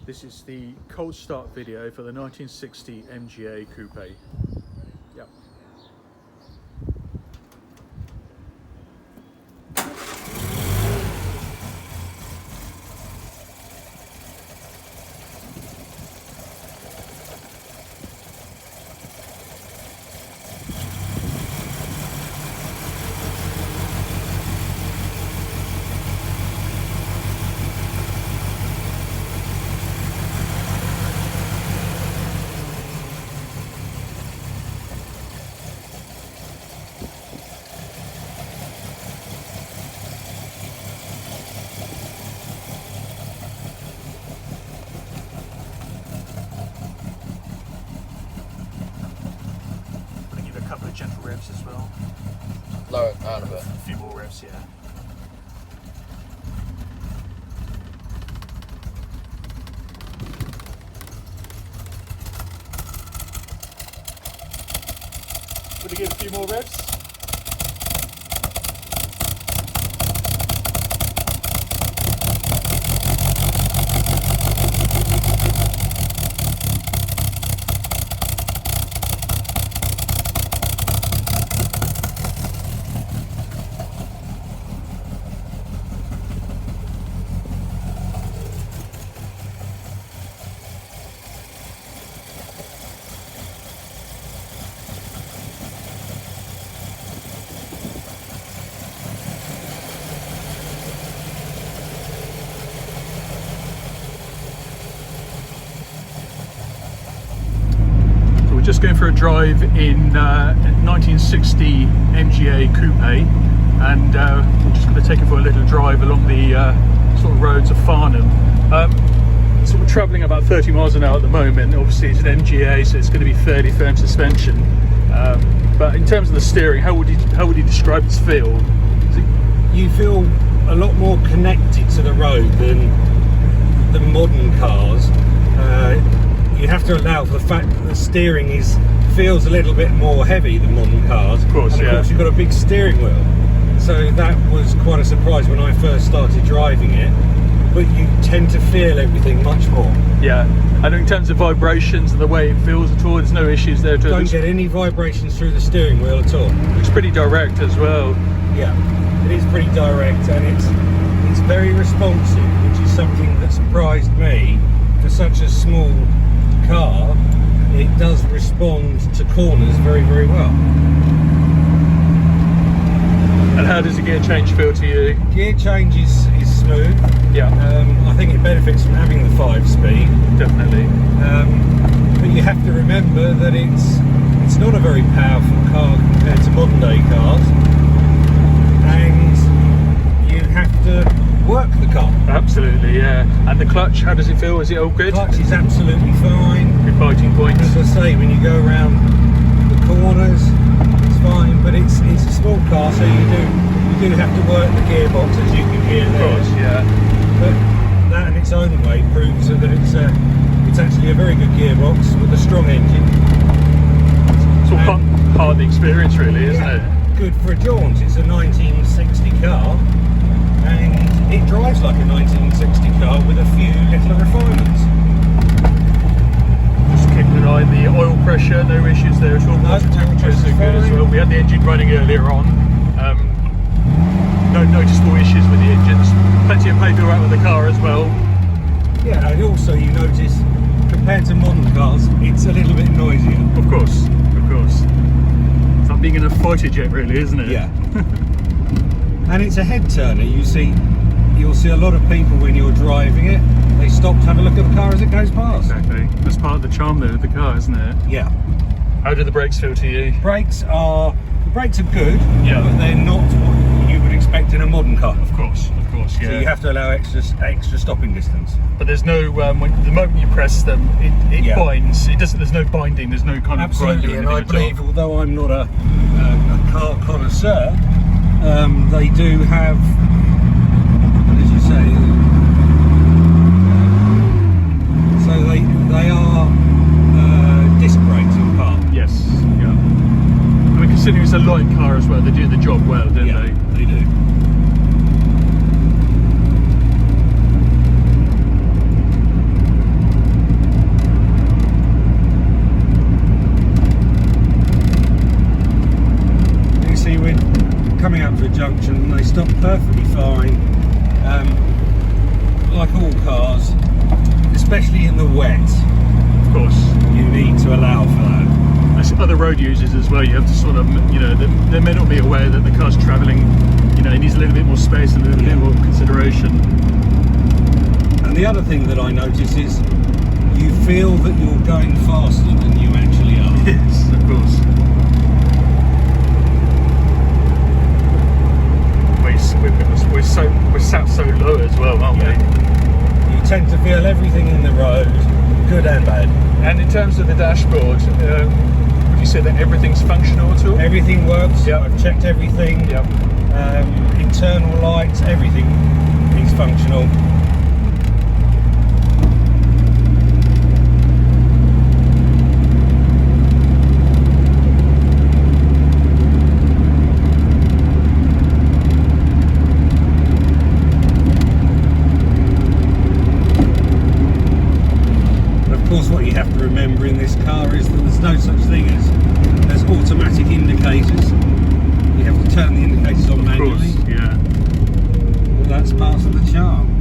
This is the cold start video for the 1960 MGA Coupe. Yep. Couple of gentle revs as well. Lower it down a bit. A few more revs, yeah. Would you give a few more revs? Just going for a drive in 1960 MGA Coupe, and we're just going to take it for a little drive along the sort of roads of Farnham. So we're travelling about 30 miles an hour at the moment. Obviously it's an MGA, so it's going to be fairly firm suspension. But in terms of the steering, how would you describe its feel? You feel a lot more connected to the road than the modern cars. You have to allow for the fact that the steering feels a little bit more heavy than modern cars. Of course, and of course you've got a big steering wheel. So that was quite a surprise when I first started driving it. But you tend to feel everything much more. Yeah, and in terms of vibrations and the way it feels at all, there's no issues there. Don't get any vibrations through the steering wheel at all. It's pretty direct as well. Yeah, it is pretty direct, and it's very responsive, which is something that surprised me. For such a small car, it does respond to corners very, very well. And how does the gear change feel to you? Gear change is smooth. Yeah. I think it benefits from having the 5-speed. Definitely. But you have to remember that it's not a very powerful car compared to modern day cars, and you have to work the car. Absolutely, yeah. And the clutch, how does it feel? Is it all good? The clutch is absolutely fine. Good biting points. As I say, when you go around the corners, it's fine, but it's a small car, so you do have to work the gearbox, as you can hear there. Of course, yeah. But that in its own way proves that it's actually a very good gearbox with a strong engine. It's all part of the experience, really, isn't it? Good for a jaunt. It's a 1960 car, and it drives like a 1960 car with a few little refinements. Just keeping an eye on the oil pressure, no issues there at all. Water temperatures are good as well. We had the engine running earlier on. No noticeable issues with the engines. Plenty of paper out with the car as well. Yeah, and also you notice, compared to modern cars, it's a little bit noisier. Of course, of course. It's like being in a fighter jet, really, isn't it? Yeah. And it's a head turner. You'll see a lot of people when you're driving it, they stop to have a look at the car as it goes past. Exactly. That's part of the charm there of the car, isn't it? Yeah. How do the brakes feel to you? The brakes are good, yeah, but they're not what you would expect in a modern car. Of course, yeah. So you have to allow extra stopping distance. But there's no the moment you press them, it binds. It doesn't. There's no binding. There's no kind of absolutely. grinding. And I believe, although I'm not a car connoisseur, they do have, as you say, so they are disc brakes in part. Yes, yeah. I mean, considering it's a light car as well, they do the job well, don't they? They do. coming up to a junction and they stop perfectly fine. Like all cars, especially in the wet, Of course. you need to allow for that. As other road users as well, you have to sort of, you know, they may not be aware that the car's travelling, you know, it needs a little bit more space and a little bit more consideration. And the other thing that I notice is you feel that you're going faster than you actually are. Yes, of course. We're sat so low as well, aren't we? You tend to feel everything in the road, good and bad. And in terms of the dashboard, would you say that everything's functional at all? Everything works. Yep. I've checked everything. Yep. Internal lights, everything is functional. Of course, what you have to remember in this car is that there's no such thing as automatic indicators. You have to turn the indicators on manually. Of course, yeah. Well, that's part of the charm.